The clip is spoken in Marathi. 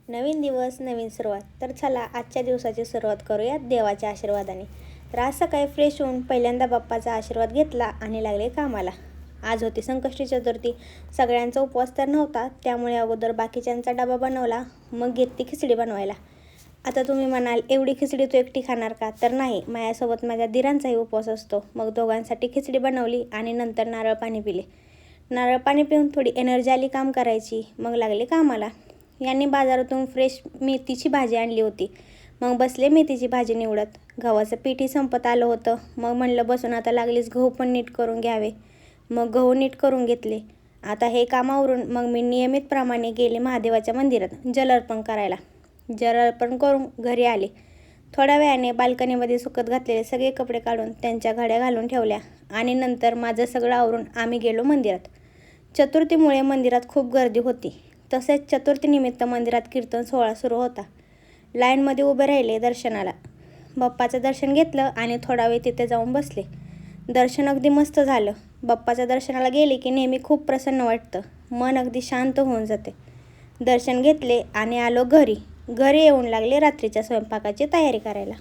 नवीन दिवस, नवीन सुरुवात. तर चला आजच्या दिवसाची सुरुवात करूयात देवाच्या आशीर्वादाने. तर आज सकाळी फ्रेश होऊन पहिल्यांदा बाप्पाचा आशीर्वाद घेतला आणि लागले कामाला. आज होती संकष्टी चतुर्थी. सगळ्यांचा उपवास तर नव्हता, त्यामुळे अगोदर बाकीच्यांचा डबा बनवला, मग घेतली खिचडी बनवायला. आता तुम्ही म्हणाल, एवढी खिचडी तू एकटी खाणार का? तर नाही, माझ्यासोबत माझ्या दिरांचाही उपवास असतो. मग दोघांसाठी खिचडी बनवली आणि नंतर नारळ पाणी पिले. नारळ पाणी पिऊन थोडी एनर्जी आली काम करायची. मग लागले कामाला. यांनी बाजारातून फ्रेश मेथीची भाजी आणली होती. मग बसले मेथीची भाजी निवडत. गव्हाचं पीठही संपत आलं होतं. मग म्हणलं बसून आता लागलीच गहू पण नीट करून घ्यावे. मग गहू नीट करून घेतले. आता हे कामावरून मग मी नियमितप्रमाणे गेले महादेवाच्या मंदिरात जलार्पण करायला. जलार्पण करून घरी आले. थोड्या वेळाने बाल्कनीमध्ये सुकत घातलेले सगळे कपडे काढून त्यांच्या घड्या घालून ठेवल्या आणि नंतर माझं सगळं आवरून आम्ही गेलो मंदिरात. चतुर्थीमुळे मंदिरात खूप गर्दी होती. तसेच चतुर्थीनिमित्त मंदिरात कीर्तन सोहळा सुरू होता. लाईनमध्ये उभे राहिले दर्शनाला. बाप्पाचं दर्शन घेतलं आणि थोडा वेळ तिथे जाऊन बसले. दर्शन अगदी मस्त झालं. बाप्पाच्या दर्शनाला गेले की नेहमी खूप प्रसन्न वाटतं. मन अगदी शांत होऊन जाते. दर्शन घेतले आणि आलो घरी. घरी येऊन लागले रात्रीच्या स्वयंपाकाची तयारी करायला.